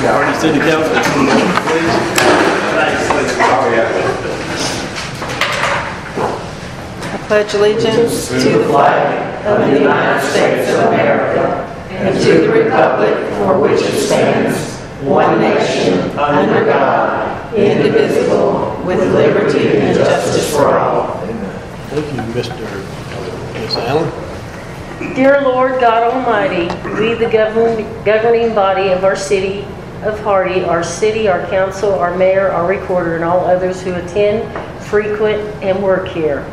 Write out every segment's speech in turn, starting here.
Hardy City Council, please. I pledge allegiance to the flag of the United States of America and to the republic for which it stands, one nation, under God, indivisible, with liberty and justice for all. Thank you, Ms. Allen. Dear Lord God Almighty, we, the governing body of our city of Hardy, our city, our council, our mayor, our recorder, and all others who attend, frequent, and work here,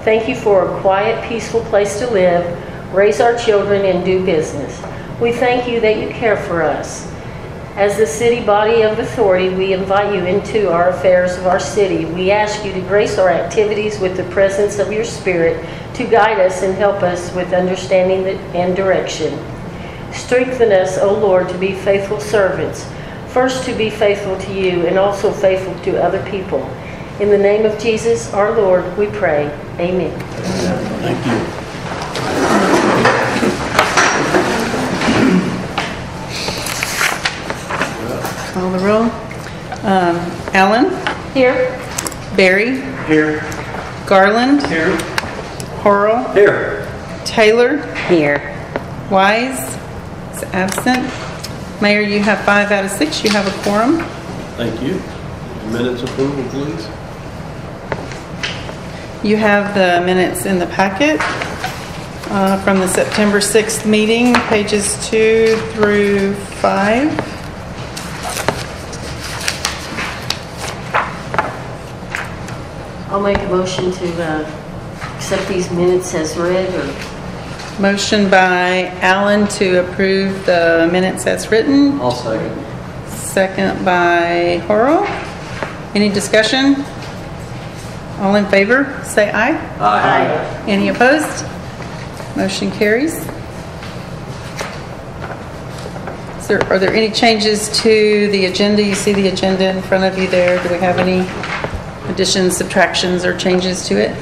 thank you for a quiet, peaceful place to live, raise our children, and do business. We thank you that you care for us. As the city body of authority, we invite you into our affairs of our city. We ask you to grace our activities with the presence of your Spirit to guide us and help us with understanding and direction. Strengthen us, O Lord, to be faithful servants, first to be faithful to you and also faithful to other people. In the name of Jesus, our Lord, we pray. Amen. Thank you. Call the roll. Allen? Here. Berry? Here. Garland? Here. Horrell? Here. Taylor? Here. Wise is absent. Mayor, you have 5 out of 6. You have a quorum. Thank you. Minutes approval, please. You have the minutes in the packet from the September 6th meeting, pages 2 through 5. I'll make a motion to accept these minutes as read. Motion by Allen to approve the minutes as written. I'll second. Second by Horrell. Any discussion? All in favor, say aye. Aye. Any opposed? Motion carries. Are there any changes to the agenda? You see the agenda in front of you there. Do we have any additions, subtractions, or changes to it?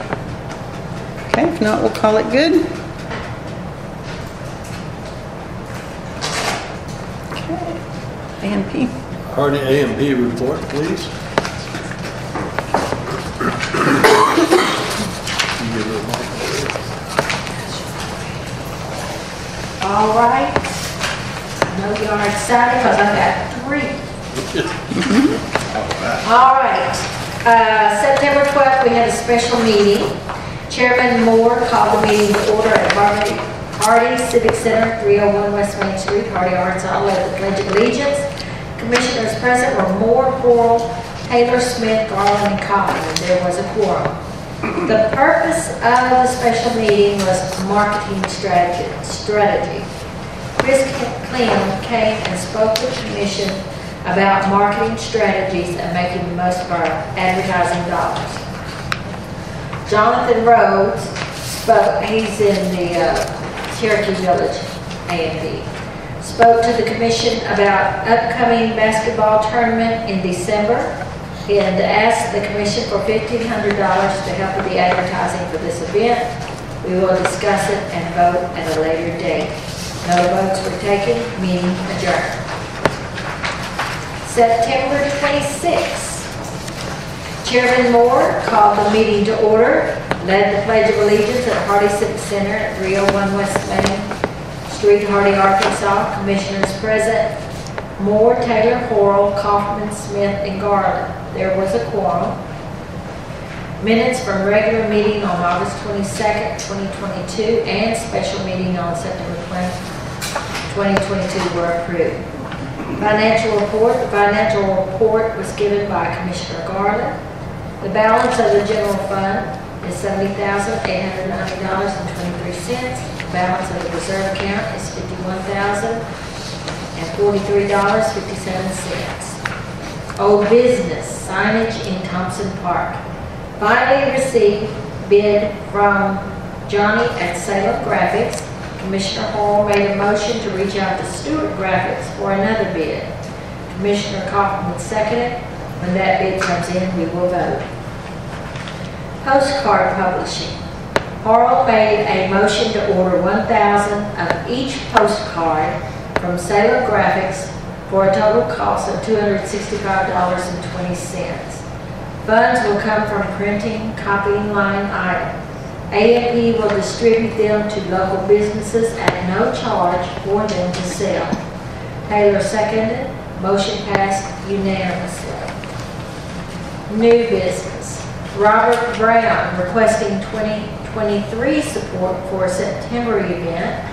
Okay, if not, we'll call it good. Okay, A&P. Hardy A&P report, please. All right. I know you are excited because I've got 3. All right. September 12th, we had a special meeting. Chairman Moore called the meeting to order at Hardy Civic Center, 301 West Main Street, Hardy, Arkansas, led the Pledge of Allegiance. Commissioners present were Moore, Horrell, Taylor, Smith, Garland, and Cotton, and there was a quorum. The purpose of the special meeting was marketing strategy. Chris Clem came and spoke to the commission about marketing strategies and making the most of our advertising dollars. Jonathan Rhodes spoke, he's in the Cherokee Village A&P, spoke to the commission about upcoming basketball tournament in December and asked the commission for $1,500 to help with the advertising for this event. We will discuss it and vote at a later date. No votes were taken, meeting adjourned. September 26th, Chairman Moore called the meeting to order, led the Pledge of Allegiance at Hardy Civic Center at 301 West Main Street, Hardy, Arkansas. Commissioners present, Moore, Taylor, Horrell, Kaufman, Smith, and Garland. There was a quorum. Minutes from regular meeting on August 22nd, 2022 and special meeting on September 20th, 2022 were approved. Financial report. The financial report was given by Commissioner Garland. The balance of the general fund is $70,890.23. The balance of the reserve account is $51,043.57. Old business, signage in Thompson Park. Finally received bid from Johnny at Salem Graphics. Commissioner Hall made a motion to reach out to Stewart Graphics for another bid. Commissioner Kaufman seconded. When that bid comes in, we will vote. Postcard publishing. Horrell made a motion to order 1,000 of each postcard from Salem Graphics for a total cost of $265.20. Funds will come from printing, copying line items. A&P will distribute them to local businesses at no charge for them to sell. Taylor seconded. Motion passed unanimously. New business. Robert Brown requesting 2023 support for a September event.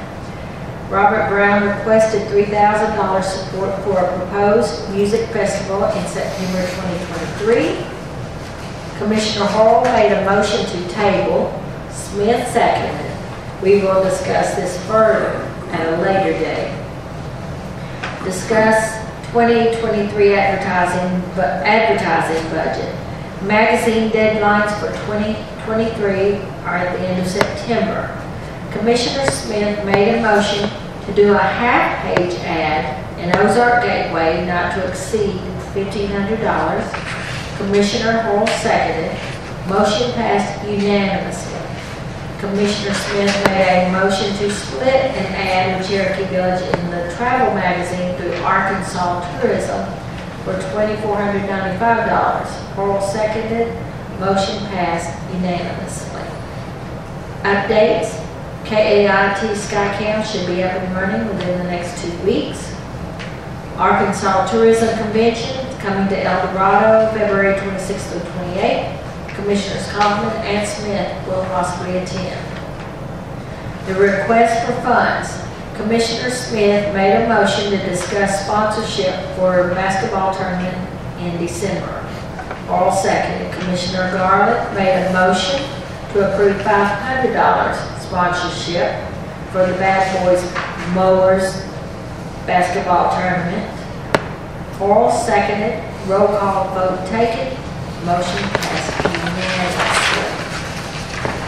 Robert Brown requested $3,000 support for a proposed music festival in September 2023. Commissioner Hall made a motion to table. Smith seconded. We will discuss this further at a later date. Discuss 2023 advertising budget. Magazine deadlines for 2023 are at the end of September. Commissioner Smith made a motion to do a half-page ad in Ozark Gateway not to exceed $1,500. Commissioner Hall seconded. Motion passed unanimously. Commissioner Smith made a motion to split an ad of Cherokee Village in the travel magazine through Arkansas Tourism for $2,495. Hall seconded. Motion passed unanimously. Updates. KAIT Skycam should be up and running within the next 2 weeks. Arkansas Tourism Convention is coming to El Dorado February 26th through 28th. Commissioners Kaufman and Smith will possibly attend. The request for funds. Commissioner Smith made a motion to discuss sponsorship for a basketball tournament in December. All seconded. Commissioner Garland made a motion to approve $500 sponsorship for the Bad Boys Mowers basketball tournament. All seconded. Roll call vote taken. Motion passed unanimously.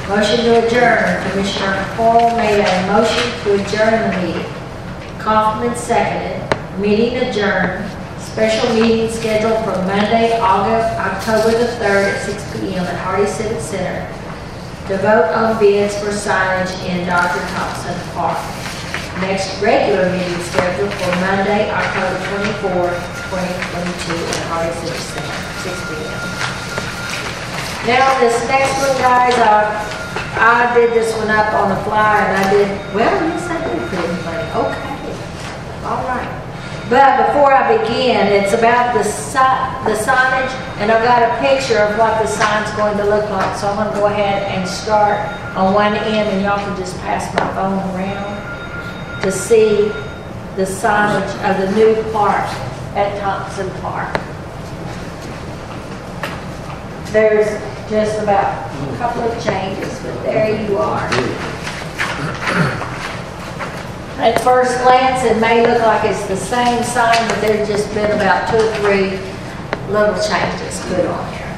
Motion to adjourn. Commissioner Hall made a motion to adjourn the meeting. Kaufman seconded. Meeting adjourned. Special meeting scheduled for Monday, October the 3rd at 6 p.m. at Hardy Civic Center to vote on bids for signage in Dr. Thompson Park. Next regular meeting scheduled for Monday, October 24th, 2022 at Hardy Civic Center, 6 p.m. Now this next one, guys, I did this one up on the fly, and I did, well, yes, I did put in money. Okay, all right. But before I begin, it's about the signage, and I've got a picture of what the sign's going to look like. So I'm going to go ahead and start on one end, and y'all can just pass my phone around to see the signage of the new park at Thompson Park. There's just about a couple of changes, but there you are. At first glance, it may look like it's the same sign, but there's just been about 2 or 3 little changes put on here.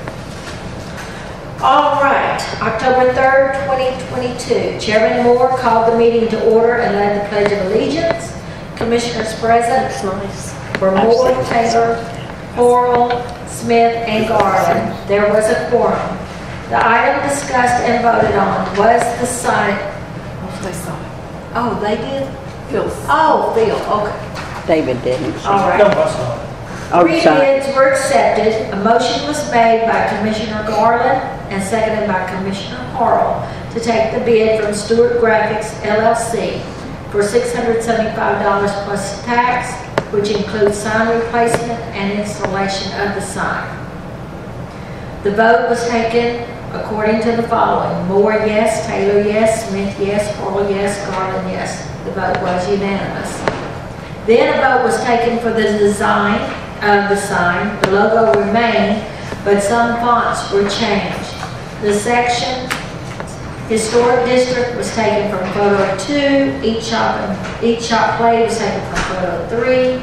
All right, October 3rd, 2022. Chairman Moore called the meeting to order and led the Pledge of Allegiance. Commissioners present were Moore, Taylor, Horrell, Smith, and Garland. There was a quorum. The item discussed and voted on was the sign. Oh, they did? Phil. Oh, Phil, okay. David didn't. All right. Oh, 3 sorry. bids were accepted. A motion was made by Commissioner Garland and seconded by Commissioner Harrell to take the bid from Stewart Graphics LLC for $675 plus tax, which includes sign replacement and installation of the sign. The vote was taken according to the following: Moore, yes; Taylor, yes; Smith, yes; Harrell, yes; Garland, yes. The vote was unanimous. Then a vote was taken for the design of the sign. The logo remained, but some fonts were changed. The section Historic District was taken from photo 2. Each shop plate was taken from photo 3.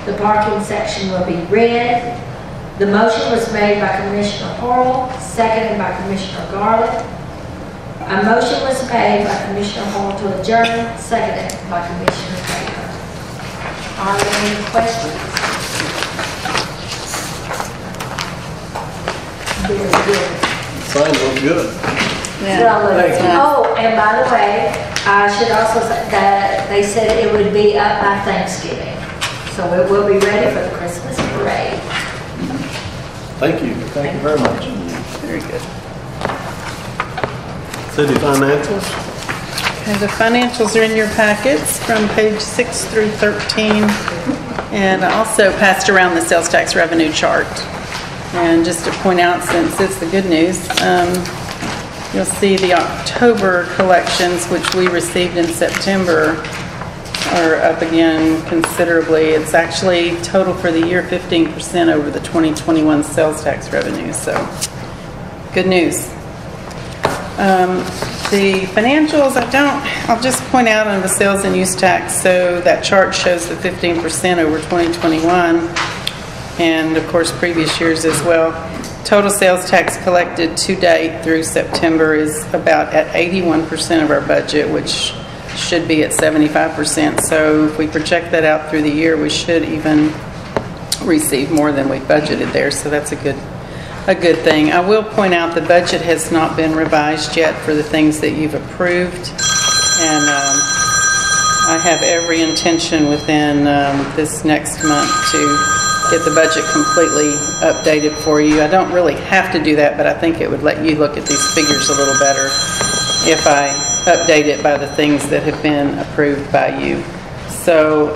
The parking section will be red. The motion was made by Commissioner Harrell, seconded by Commissioner Garland. A motion was made by Commissioner Harrell to adjourn, seconded by Commissioner Taylor. Are there any questions? Very good. Sign looks good. Oh, and by the way, I should also say that they said it would be up by Thanksgiving. So it will be ready for the Christmas parade. Thank you. Thank you very much. Very good. City financials? Okay, the financials are in your packets from page 6 through 13. And I also passed around the sales tax revenue chart. And just to point out, since it's the good news, you'll see the October collections, which we received in September, are up again considerably. It's actually total for the year 15% over the 2021 sales tax revenue, so good news. The financials, I'll just point out on the sales and use tax, so that chart shows the 15% over 2021, and of course previous years as well. Total sales tax collected to date through September is about at 81% of our budget, which should be at 75%. So if we project that out through the year, we should even receive more than we budgeted there. So that's a good thing. I will point out the budget has not been revised yet for the things that you've approved, and I have every intention within this next month to get the budget completely updated for you. I don't really have to do that, but I think it would let you look at these figures a little better if I update it by the things that have been approved by you. So,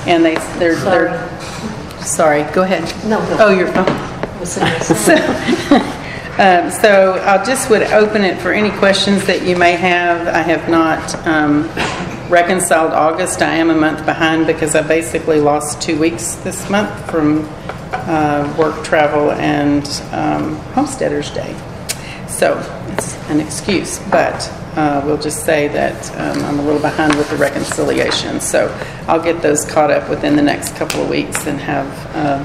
and they're sorry, go ahead. No, go. Oh, you're fine. So I just would open it for any questions that you may have. I have not reconciled August. I am a month behind because I basically lost 2 weeks this month from work, travel, and Homesteaders Day. So it's an excuse, but we'll just say that I'm a little behind with the reconciliation. So I'll get those caught up within the next couple of weeks and have a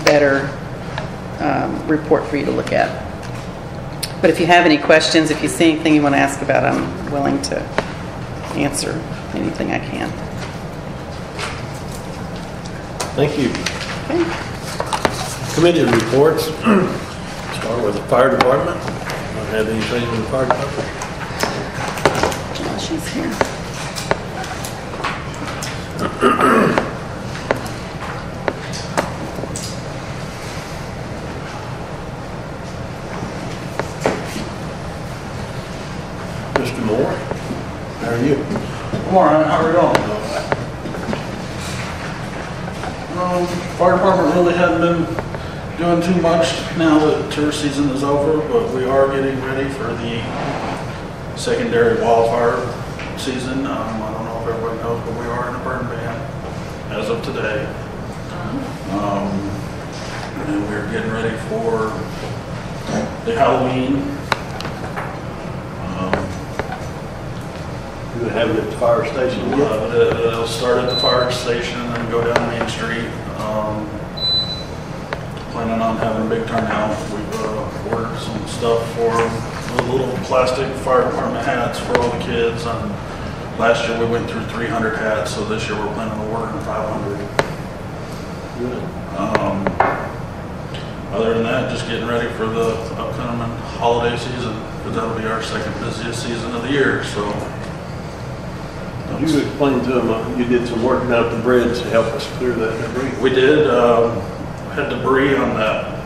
better report for you to look at. But if you have any questions, if you see anything you want to ask about, I'm willing to answer anything I can. Thank you. Okay. Committee reports. Start with the fire department. Don't have anything in the fire department. She's here. Mr. Moore, how are you? Morning, how are you doing? Fire department really hasn't been doing too much now that tourist season is over, but we are getting ready for the secondary wildfire season. I don't know if everybody knows, but we are in a burn ban as of today. And we're getting ready for the Halloween. You have it at the fire station? It'll start at the fire station and then go down Main Street. Planning on having a big turnout. We've ordered some stuff for the little plastic fire department hats for all the kids. And last year we went through 300 hats, so this year we're planning on ordering 500. Good. Other than that, just getting ready for the upcoming holiday season, because that'll be our second busiest season of the year. So. You explained to them you did some work down at the bridge to help us clear that debris. We did. Had debris on that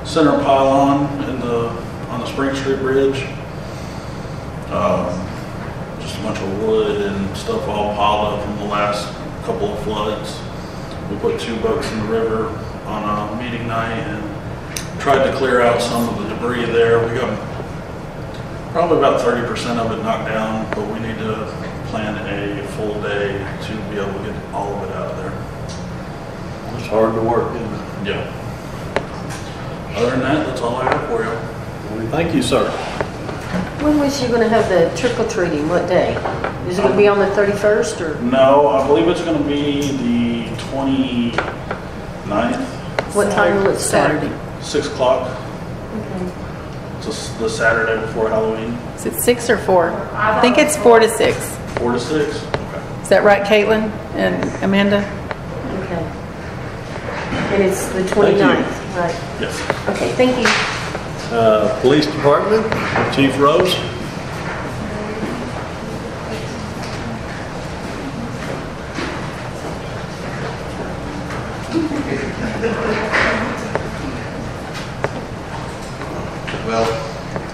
center pylon on the Spring Street Bridge. Just a bunch of wood and stuff all piled up from the last couple of floods. We put 2 boats in the river on a meeting night and tried to clear out some of the debris there. We got probably about 30% of it knocked down, but we need to plan a full day to be able to get all of it out of there. It's hard to work, isn't it? Yeah. Other than that, that's all I have for you. Well, thank you, sir. When was you going to have the trick or treating? What day? Is it going to be on the 31st or? No, I believe it's going to be the 29th, What time will it start? 6 o'clock. It's the Saturday before Halloween. Is it 6 or 4? I think it's 4 to 6. 4 to 6. Okay. Is that right, Caitlin and Amanda? Okay. And it's the 29th, right? Yes. Okay, thank you. Police Department, Chief Rose. Well,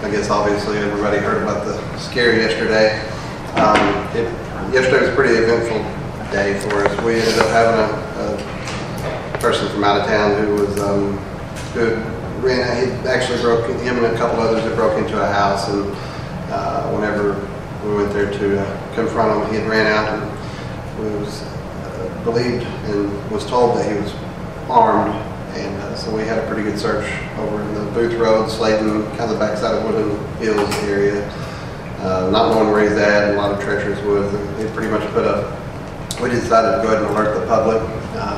I guess obviously everybody heard about the scare yesterday. Yesterday was a pretty eventful day for us. We ended up having a person from out of town who was who ran. He actually him and a couple others had broke into a house, and whenever we went there to confront him, he had ran out and was believed and was told that he was armed. And so we had a pretty good search over in the Booth Road, Slayton, kind of the backside of Woodland Hills area. Not knowing where he's at, and a lot of treacherous woods. They pretty much we decided to go ahead and alert the public,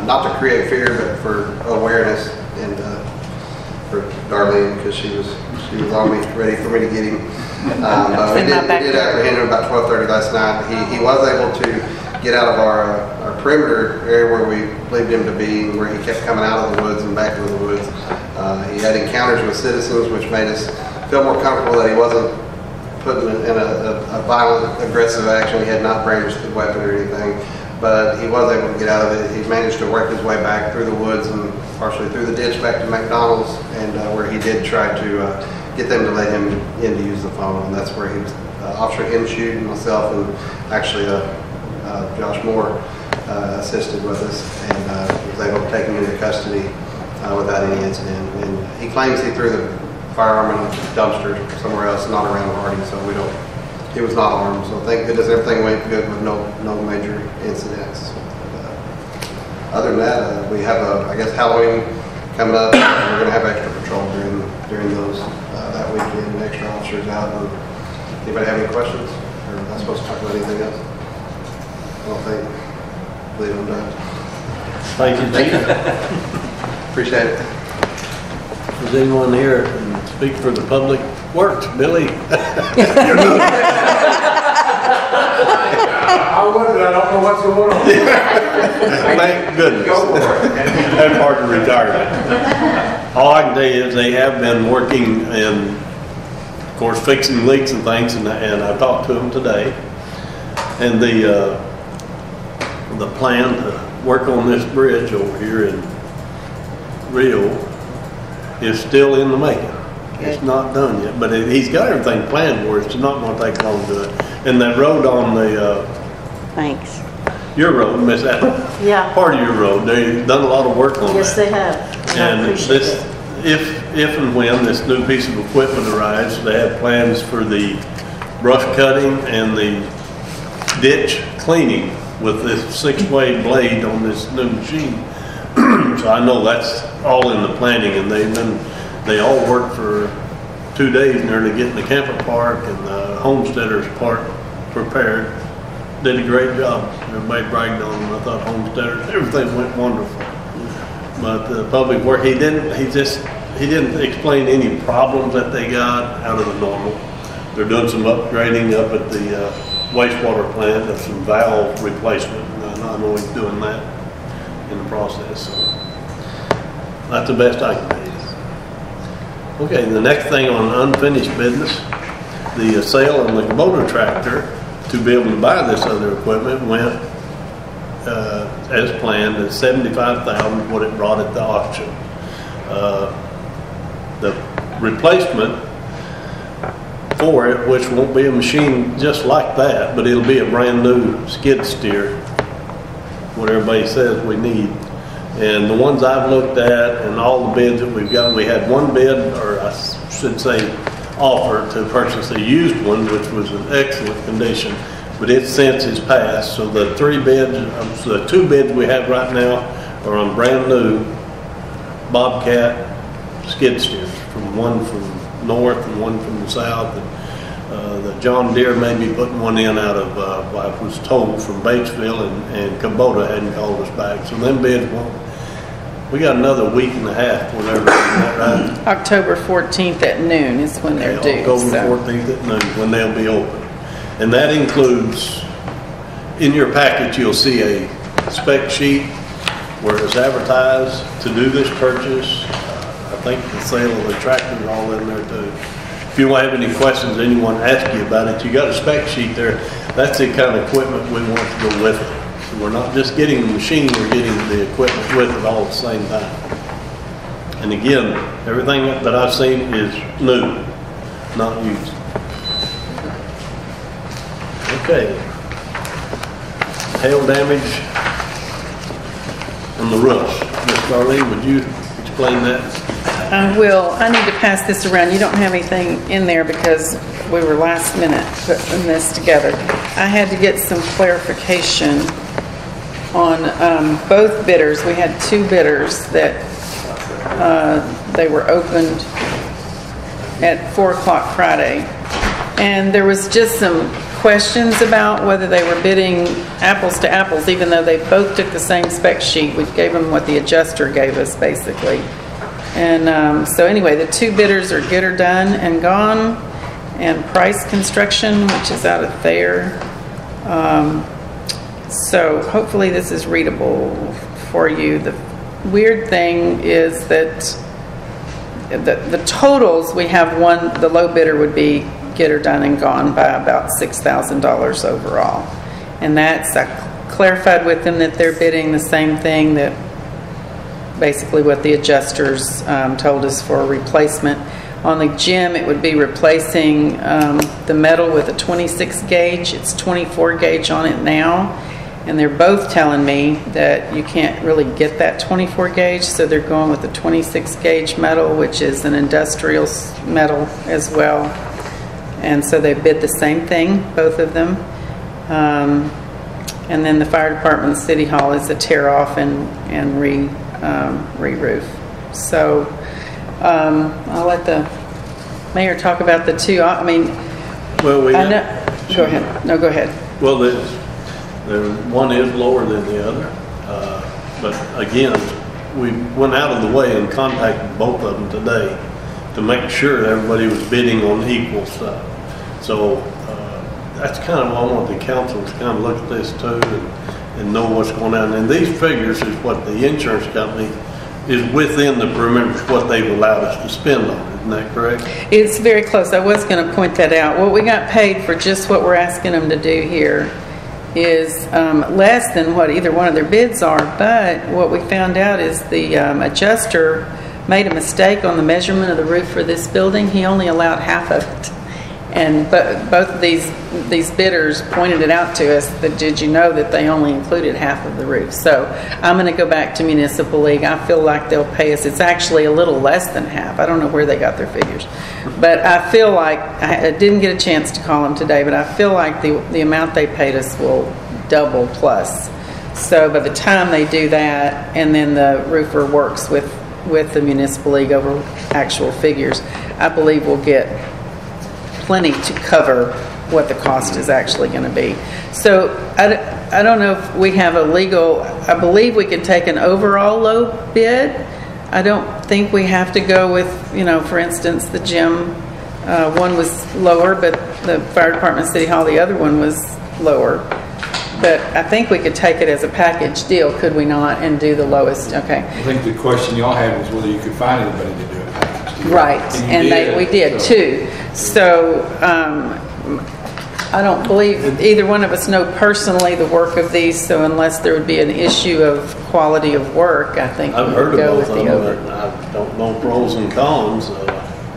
not to create fear, but for awareness, and for Darlene, because she was on me, ready for me to get him. But we did apprehend him about 12:30 last night. He was able to get out of our perimeter area where we believed him to be, where he kept coming out of the woods and back into the woods. He had encounters with citizens, which made us feel more comfortable that he wasn't putting in a violent, aggressive action. He had not brandished the weapon or anything, but he was able to get out of it. He managed to work his way back through the woods and partially through the ditch back to McDonald's, and where he did try to get them to let him in to use the phone, and that's where he was Officer Inshoot and myself, and actually Josh Moore assisted with us, and was able to take him into custody without any incident. And he claims he threw the firearm in a dumpster somewhere else, not around Hardy, so he was not armed. So thank goodness everything went good with no major incidents. Other than that, we have I guess Halloween coming up. We're going to have extra patrol during those that weekend, extra officers out. And anybody have any questions? Or am I supposed to talk about anything else? I don't think. Leave them done. Thank you, Chief. Appreciate it. Is anyone here that can speak for the public works? Billy? I don't know what's going on. Thank goodness. Go for it. That's part of retirement. All I can tell you is they have been working and, of course, fixing leaks and things, and I talked to them today. And the plan to work on this bridge over here in Rio is still in the making. It's not done yet, but he's got everything planned for it. It's not going to take long to do it. And that road on the Thanks. your road, Miss Allen, Yeah. part of your road, they've done a lot of work on Yes, that. they have. I And appreciate this, it. if and when this new piece of equipment arrives, they have plans for the brush cutting and the ditch cleaning with this 6-way blade on this new machine. So I know that's all in the planning, and they all worked for 2 days nearly getting the camper park and the homesteaders park prepared. Did a great job. Everybody bragged on them. I thought homesteaders, everything went wonderful. But the public work, he didn't explain any problems that they got out of the normal. They're doing some upgrading up at the wastewater plant of some valve replacement. And I know he's doing that in the process. So that's the best I can do. Okay, the next thing on unfinished business, the sale of the Kubota tractor to be able to buy this other equipment went as planned at $75,000, what it brought at the auction. The replacement for it, which won't be a machine just like that, but it'll be a brand new skid steer, what everybody says we need. And the ones I've looked at and all the bids that we've got, we had one bid, or I should say offer, to purchase a used one, which was in excellent condition, but it since has passed. So the two bids we have right now are on brand new Bobcat skid steers, one from north and one from the south. And the John Deere may be putting one in out of, I was told, from Batesville, and Kubota hadn't called us back. So them bids won't. We got another week and a half, whatever, isn't that right? October 14th at noon is when they're due. October so. 14th at noon, when they'll be open. And that includes, in your package, you'll see a spec sheet where it's advertised to do this purchase. I think the sale of the tractor is all in there too. If you have any questions, anyone ask you about it, you got a spec sheet there. That's the kind of equipment we want to go with it. So we're not just getting the machine, we're getting the equipment with it all at the same time. And again, everything that I've seen is new, not used. Okay. Hail damage on the roofs. Ms. Darlene, would you explain that? I will. I need to pass this around. You don't have anything in there because we were last minute putting this together. I had to get some clarification on both bidders. We had two bidders that they were opened at 4 o'clock Friday. And there was just some questions about whether they were bidding apples to apples, even though they both took the same spec sheet. We gave them what the adjuster gave us, basically. And so anyway, the two bidders are Get Her Done and Gone, and Price Construction, which is out of Thayer. So hopefully this is readable for you. The weird thing is that the totals, we have one, the low bidder would be Get Her Done and Gone by about $6,000 overall. And that's, I clarified with them that they're bidding the same thing, that basically what the adjusters told us for a replacement. On the gym, it would be replacing the metal with a 26 gauge. It's 24 gauge on it now. And they're both telling me that you can't really get that 24 gauge, so they're going with the 26 gauge metal, which is an industrial metal as well. And so they bid the same thing, both of them. And then the fire department and city hall is a tear off and re-roof. So I'll let the mayor talk about the two. I mean, Well, I know. Go ahead. No, go ahead. Well, one is lower than the other, but again, we went out of the way and contacted both of them today to make sure everybody was bidding on equal stuff. So that's kind of why I want the council to kind of look at this too and know what's going on. And these figures is what the insurance company is within the perimeter, what they've allowed us to spend on. Isn't that correct? It's very close. I was going to point that out. What we got paid for just what we're asking them to do here is less than what either one of their bids are, but what we found out is the adjuster made a mistake on the measurement of the roof for this building. He only allowed half of it. And both of these bidders pointed it out to us that, did you know that they only included half of the roof? So I'm going to go back to Municipal League. I feel like they'll pay us. It's actually a little less than half. I don't know where they got their figures. But I feel like, I didn't get a chance to call them today, but I feel like the amount they paid us will double plus. So by the time they do that, and then the roofer works with the Municipal League over actual figures, I believe we'll get plenty to cover what the cost is actually going to be. So I don't know if we have a legal, I believe we could take an overall low bid. I don't think we have to go with, for instance, the gym, one was lower, but the fire department, city hall, the other one was lower. But I think we could take it as a package deal, could we not, and do the lowest? Okay. I think the question y'all had was whether you could find anybody to do a package deal. Right, and we did too. So I don't believe either one of us know personally the work of these, so unless there would be an issue of quality of work, I think I've we heard would of go both with of the them, over. but I don't know pros and cons.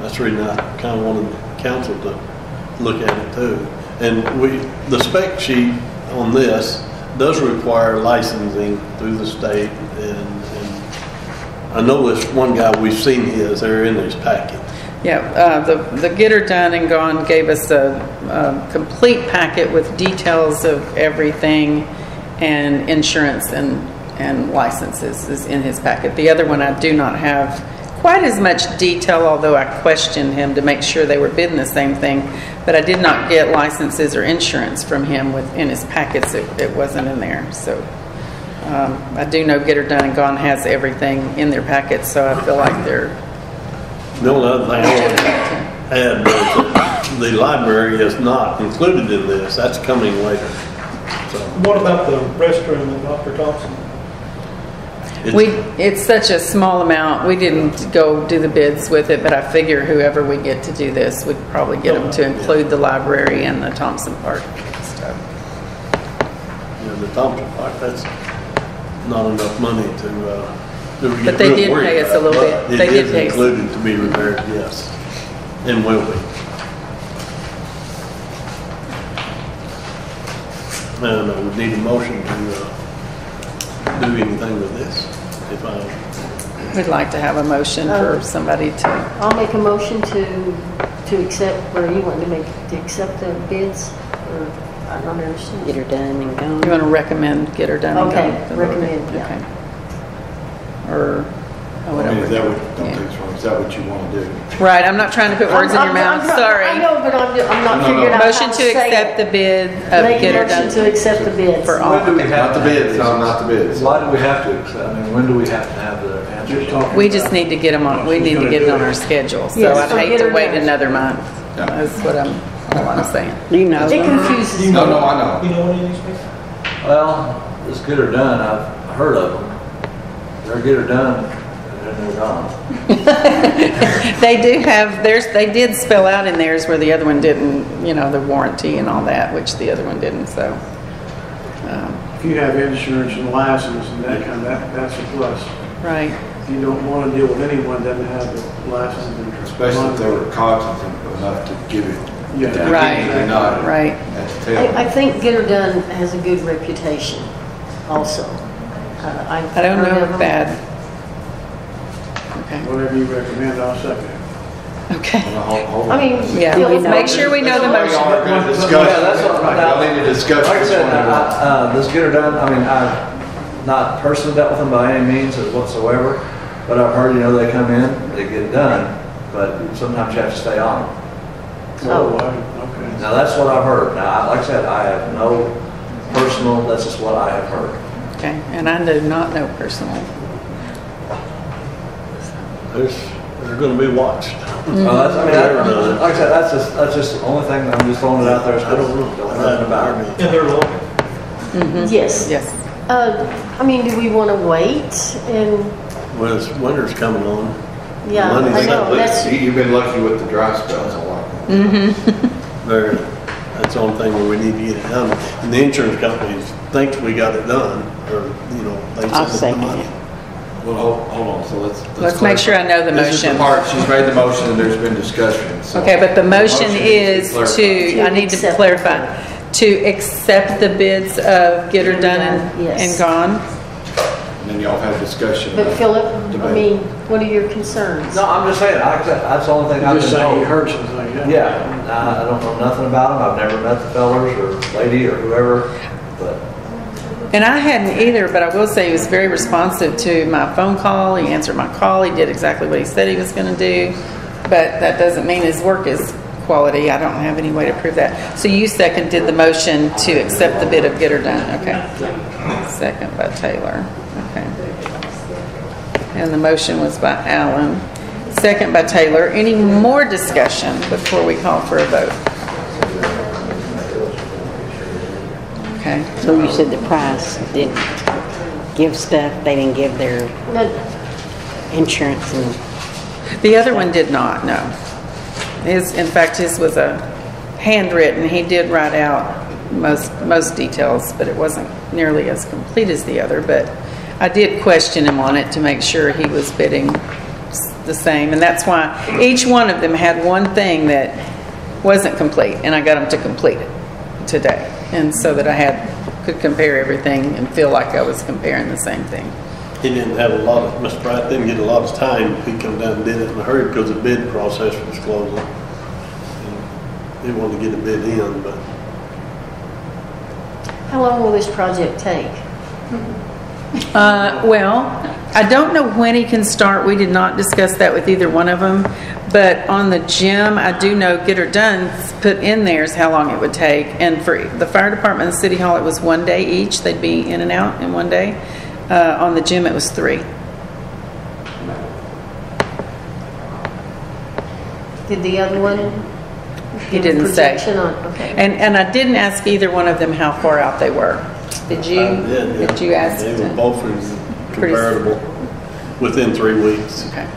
That's the reason I kind of wanted the council to look at it too. And the spec sheet on this does require licensing through the state, and I know this one guy, we've seen his, they're in his packet. Yeah, the Get Her Done and Gone gave us a complete packet with details of everything, and insurance and licenses is in his packet. The other one I do not have quite as much detail, although I questioned him to make sure they were bidding the same thing, but I did not get licenses or insurance from him in his packets. It wasn't in there. So I do know Get Her Done and Gone has everything in their packet, so I feel like they're... The only other thing I want to add was that the library is not included in this. That's coming later. So, What about the restroom at Dr. Thompson? It's such a small amount. We didn't go do the bids with it, but I figure whoever we get to do this would probably get them to include the library and the Thompson Park stuff. The Thompson Park, that's not enough money to But they did pay us a little bit. They did pay us. It is included to be repaired, yes, and will be. I don't know, we need a motion to do anything with this. If We'd like to have a motion for somebody to, I'll make a motion to accept, or you want to accept the bids, or I don't understand. Get her done and gone. you want to recommend get her done and Okay, gone? recommend, yeah. Okay. Or I whatever. mean, is that what, don't take this wrong, is that what you want to do? Right, I'm not trying to put words in your mouth, sorry. I know, but I'm not No, no. figuring out how Motion to say accept it. the bid of Make get a her motion done to accept the bids. for all. When do we have Not the to have bids, these? no, not the bids. Why do we have to accept, I mean, when do we have to have the answers? We just need to get them on, we need to get it on our schedule, so Yes, I'd so hate get to her wait done. another month. Yeah. That's what all I'm saying. You know. It confuses me. No, no, I know. You know any of these people? Well, this Get Her Done, I've heard of them. They're Get Her Done, and then they're gone. They do have, they did spell out in theirs where the other one didn't, the warranty and all that, which the other one didn't, so. If you have insurance and license and that kind of, that's a plus. Right, If you don't want to deal with anyone that doesn't have the license and. Especially if they were cognizant enough to give it. Yeah. Right. They're not. right. That's the tail. I think Get Her Done has a good reputation also. I don't heard know of if them. bad. Okay, Whatever you recommend, I'll second it. okay. Hold on. I mean, Yeah, Phil, make sure we know the That's what motion. we are gonna discuss. Yeah, that's what- Y'all need to discuss Like I this said, one. this Get Her Done, I mean, I've not personally dealt with them by any means whatsoever, but I've heard, they come in, they get it done, but sometimes you have to stay on them. Oh, okay. Now, that's what I've heard. Now, like I said, I have no personal, that's just what I have heard. Okay, and I do not know personally. They're going to be watched. That's, I mean, like I said, that's just the only thing, I'm just throwing it out there. I don't know. Don't know nothing about it. Yeah, they're local. yes. Yes. I mean, do we want to wait and, Well, winter's coming on. yeah, Money's I know, not that's, You've been lucky with the dry spells a lot. That's the only thing where we need to get it done. And the insurance companies thinks we got it done, or, they I'll send us the second money. it. Well, hold on, so Let's make sure I know the This is the motion. part, she's made the motion and there's been discussion. so- Okay, but the motion is clarified. to, I need to accept. clarify, to accept the bids of Get Her Done and Yes. Gone? And then y'all have discussion. but Philip, I Debate. mean, what are your concerns? No, I'm just saying, like I said, that's the only thing I've Just been saying you told. heard something, yeah. Yeah, I don't know nothing about them. I've never met the fellers or lady or whoever, but And I hadn't either, but I will say he was very responsive to my phone call. He answered my call. He did exactly what he said he was going to do. But that doesn't mean his work is quality. I don't have any way to prove that. So you seconded the motion to accept the bid of Get Her Done. Okay. Second by Taylor. Okay. And the motion was by Allen. Second by Taylor. Any more discussion before we call for a vote? Okay. So you said the price didn't give stuff, they didn't give their No, insurance and, The other one did not, no. In fact, his was a handwritten. He did write out most details, but it wasn't nearly as complete as the other. But I did question him on it to make sure he was bidding the same. And that's why each one of them had one thing that wasn't complete, and I got him to complete it today. And so that could compare everything and feel like I was comparing the same thing. He didn't have a lot of, Mr. Pratt didn't get a lot of time. He come down and did it in a hurry because the bid process was closing. And he wanted to get a bid in, but how long will this project take? Well, I don't know when he can start. We did not discuss that with either one of them. But on the gym, I do know Get Her Done put in theirs how long it would take. And for the fire department and city hall, it was 1 day each. They'd be in and out in 1 day. On the gym, it was 3. Did the other one? He give a didn't say. projection on? Okay. And I didn't ask either one of them how far out they were. Did you? I did, yeah. Did you ask? They were to- both in Pretty- comparable within 3 weeks. Okay.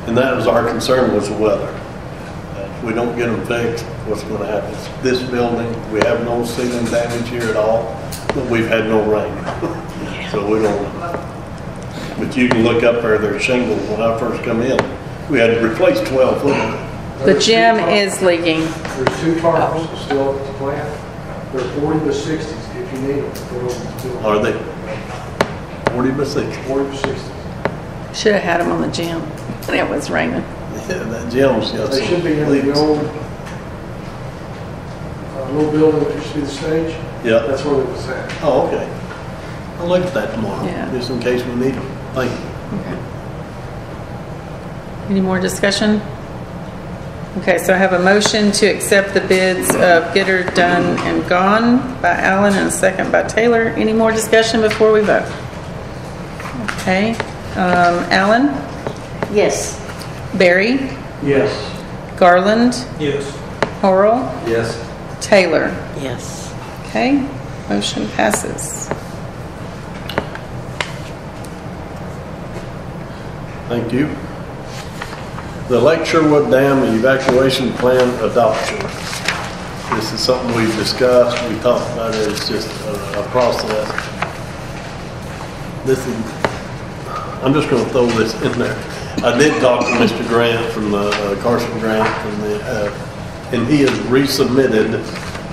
And that was our concern, was the weather. If we don't get them fixed, what's going to happen? This building, we have no ceiling damage here at all, but we've had no rain. So we don't, but you can look up there, there's shingles. When I first come in, we had to replace 12 foot. The gym is leaking. There's 2 tarps still at the plant. They're 40 by 60s if you need them. Put over the building. Are they 40 by 60? 40 by 60s. Should have had them on the gym when it was raining. Yeah, that gym's got They should be in the leaks. old little building that used to be the stage. Yeah. That's where it was at. Oh, okay. I'll look at that tomorrow, Yeah. just in case we need them. Thank you. Any more discussion? Okay, so I have a motion to accept the bids of Getter Done and Gone by Allen and a second by Taylor. Any more discussion before we vote? Okay, Allen, Yes. Barry, Yes. Garland, Yes. Horrell, Yes. Taylor. Yes. Okay, motion passes. Thank you. The Lake Sherwood Dam evacuation plan adoption. This is something we've discussed, we talked about it, it's just a process. This is, I'm just gonna throw this in there. I did talk to Mr. Grant from the, Carson Grant from the, and he has resubmitted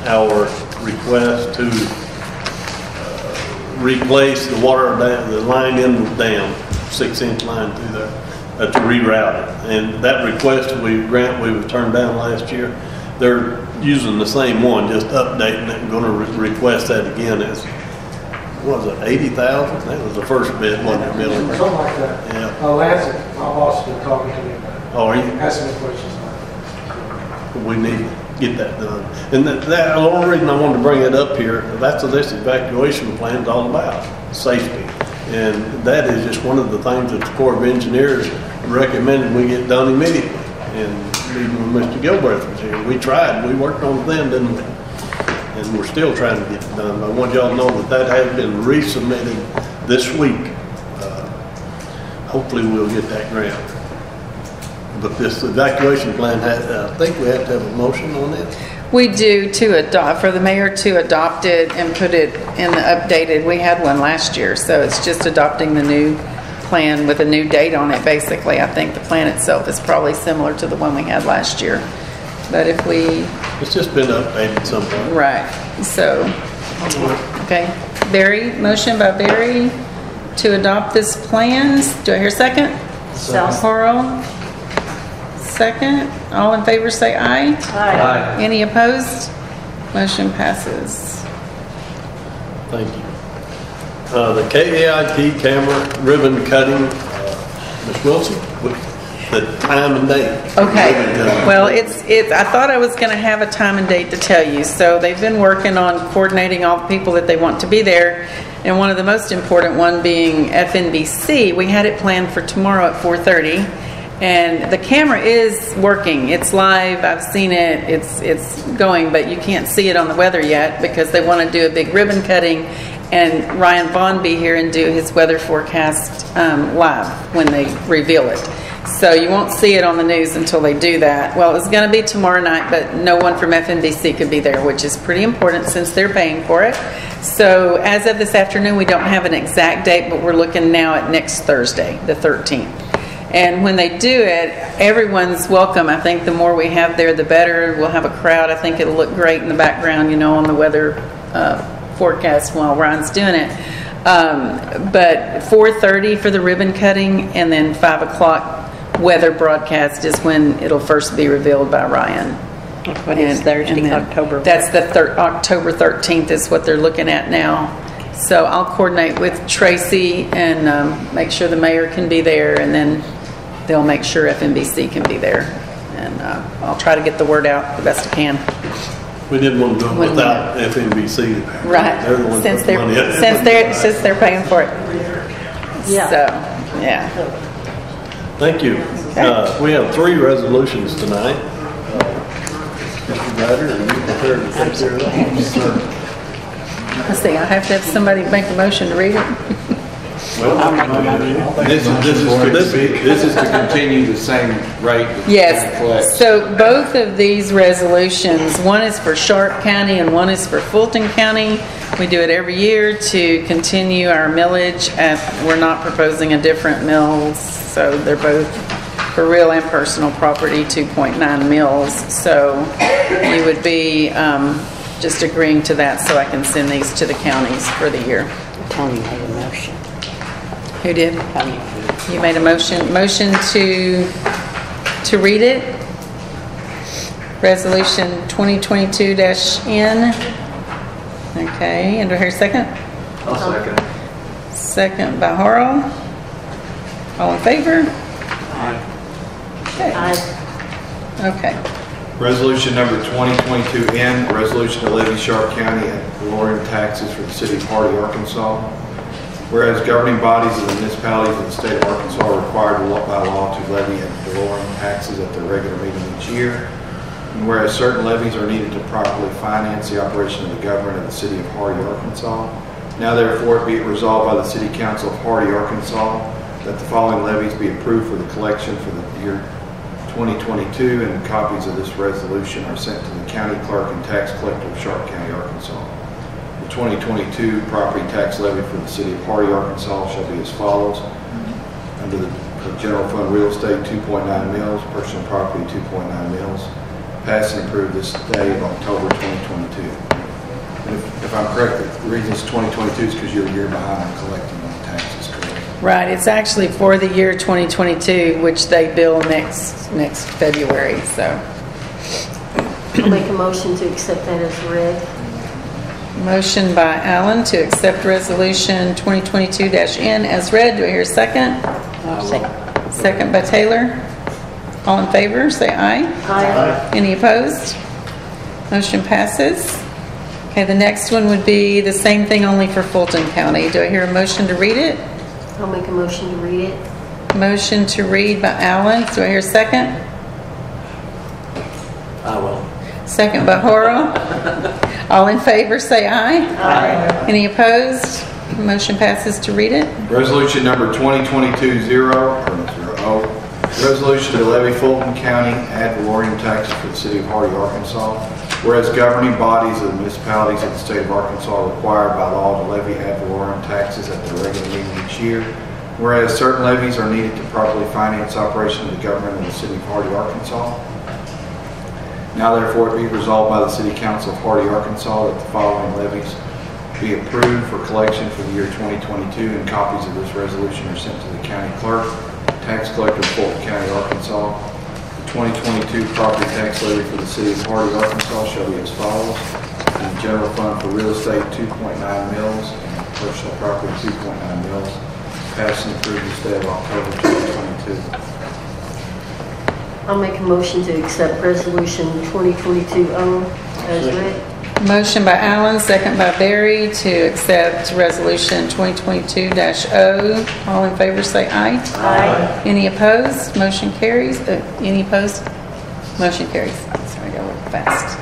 our request to replace the water dam, the line in the dam, 6-inch line through there, to reroute it. And that request we was turned down last year. They're using the same one, just updating it and gonna request that again. It's, what was it, 80,000? That was the first bid, wasn't it, Billy? Something like that. Yeah. Lancet, my boss has been talking to me about it. Oh, are you? Asking me questions about We need to get that done. And that, the only reason I wanted to bring it up here, that's what this evacuation plan is all about, safety. And that is just one of the things that the Corps of Engineers recommended we get done immediately. And even when Mr. Gilbert was here, we tried, we worked on it then, didn't we? And we're still trying to get it done. I want y'all to know that that has been resubmitted this week. Hopefully we'll get that grant. But this evacuation plan has, I think we have to have a motion on it. We do to adopt, for the mayor to adopt it and put it in the updated, we had one last year, so it's just adopting the new plan with a new date on it, basically. I think the plan itself is probably similar to the one we had last year. But if we, It's just been updated somewhere. right, so, okay. Barry, motion by Barry to adopt this plan. Do I hear a second? Horrell, second. All in favor say aye. Aye. Any opposed? Motion passes. Thank you. The KAIT camera ribbon cutting, Ms. Wilson, with the time and date. Okay, Ribbon cutting. well, I thought I was gonna have a time and date to tell you, so they've been working on coordinating all the people that they want to be there, and one of the most important one being FNBC. We had it planned for tomorrow at 4:30, and the camera is working, it's live, I've seen it, it's going, but you can't see it on the weather yet, because they wanna do a big ribbon cutting, and Ryan Vaughn be here and do his weather forecast live when they reveal it. So you won't see it on the news until they do that. Well, it was going to be tomorrow night, but no one from FNBC could be there, which is pretty important since they're paying for it. So as of this afternoon, we don't have an exact date, but we're looking now at next Thursday, the 13th. And when they do it, everyone's welcome. I think the more we have there, the better. We'll have a crowd. I think it'll look great in the background, you know, on the weather forecast while Ryan's doing it. But 4:30 for the ribbon cutting, and then 5 o'clock weather broadcast is when it'll first be revealed by Ryan. What is Thursday, October? That's the October 13th is what they're looking at now. So I'll coordinate with Tracy and make sure the mayor can be there, and then they'll make sure FNBC can be there. And I'll try to get the word out the best I can. We didn't want to do it without FNBC. Right. They're the ones Since putting money in. since they're paying for it. Yeah. So, yeah. Thank you. Okay. We have 3 resolutions tonight. Mr. Ryder, are you prepared to take care of that? Let's see, I have to have somebody make a motion to read it. I'll make a motion. This is to continue the same rate that the county Yes, collects. so both of these resolutions, one is for Sharp County and one is for Fulton County. We do it every year to continue our millage we're not proposing a different mills, so they're both for real and personal property, 2.9 mills. So you would be just agreeing to that so I can send these to the counties for the year. Tony made a motion. Who did? Tony. You made a motion to read it? Resolution 2022-N. Okay, and do I hear a second? I'll second. Second by Harrell. All in favor? Okay. Aye. Okay. Resolution number 2022N, resolution to levy Sharp County and Valorian taxes for the city of Hardy, Arkansas. Whereas governing bodies of the municipalities of the state of Arkansas are required by law to levy and Valorian taxes at their regular meeting each year. And whereas certain levies are needed to properly finance the operation of the government of the city of Hardy, Arkansas. Now therefore be it resolved by the City Council of Hardy, Arkansas, that the following levies be approved for the collection for the year 2022, and copies of this resolution are sent to the county clerk and tax collector of Sharp County, Arkansas. The 2022 property tax levy for the city of Hardy, Arkansas shall be as follows. Under the general fund real estate, 2.9 mils, personal property, 2.9 mils. Passed and approved this day of October 2022. And if I'm correct, the reason it's 2022 is because you're a year behind on collecting on taxes, correct? Right, it's actually for the year 2022, which they bill next February, so. I'll make a motion to accept that as read. Motion by Allen to accept resolution 2022-N as read. Do I hear a second? I'll second. Second by Taylor. All in favor, say aye. Aye. Any opposed? Motion passes. Okay, the next one would be the same thing, only for Fulton County. Do I hear a motion to read it? I'll make a motion to read it. Motion to read by Allen. Do I hear a second? I will. Second by Horo. All in favor, say aye. Aye. Any opposed? Motion passes to read it. Resolution number 2022-0, resolution to levy Fulton County ad valorem taxes for the city of Hardy, Arkansas. Whereas governing bodies of the municipalities of the state of Arkansas are required by law to levy ad valorem taxes at their regular meeting each year. Whereas certain levies are needed to properly finance operation of the government of the city of Hardy, Arkansas. Now therefore it be resolved by the City Council of Hardy, Arkansas that the following levies be approved for collection for the year 2022, and copies of this resolution are sent to the county clerk, tax collector of Fulton County, Arkansas. The 2022 property tax levy for the city of Hardy, Arkansas shall be as follows. In the general fund for real estate, 2.9 mils, and personal property, 2.9 mils. Passed and approved this day of October 2022. I'll make a motion to accept resolution 2022-0 as read. Motion by Allen, second by Barry to accept resolution 2022-0. All in favor say aye. Aye. Any opposed? Motion carries. Any opposed? Motion carries. Sorry, I got a little fast.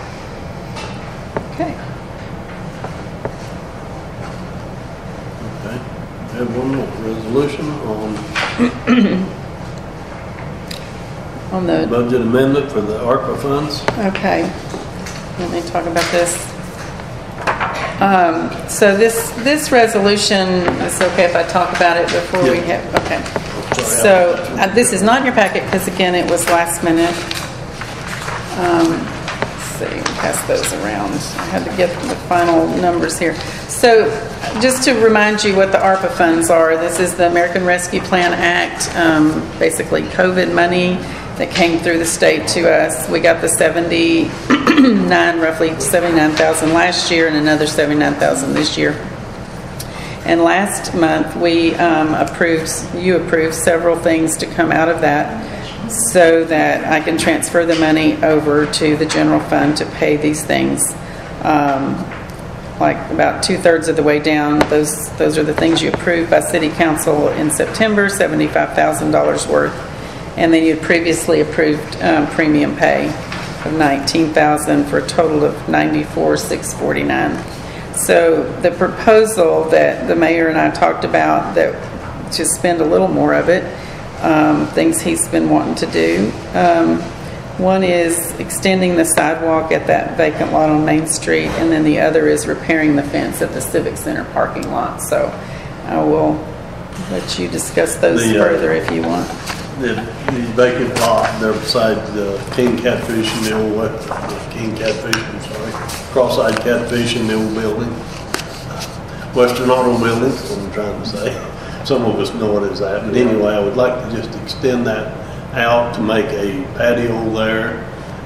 Okay. Okay. We have one more resolution On the budget amendment for the ARPA funds. Okay, let me talk about this. So this resolution, it's okay if I talk about it before we have, okay. So this is not in your packet because again, it was last minute. Let's see, pass those around. I had to get the final numbers here. So just to remind you what the ARPA funds are, this is the American Rescue Plan Act, basically COVID money that came through the state to us. We got the roughly 79,000 last year and another 79,000 this year. And last month we you approved several things to come out of that so that I can transfer the money over to the general fund to pay these things. Like about 2/3 of the way down, those are the things you approved by City Council in September, $75,000 worth. And then you had previously approved premium pay of $19,000 for a total of $94,649. So the proposal that the mayor and I talked about, that to spend a little more of it, things he's been wanting to do. One is extending the sidewalk at that vacant lot on Main Street, and then the other is repairing the fence at the Civic Center parking lot. So I will let you discuss those further if you want. The vacant lot there beside the King Catfish and the old, Cross-eyed Catfish in the old building. Western Auto Building, is what I'm trying to say. Some of us know it as that, but anyway, I would like to just extend that out to make a patio there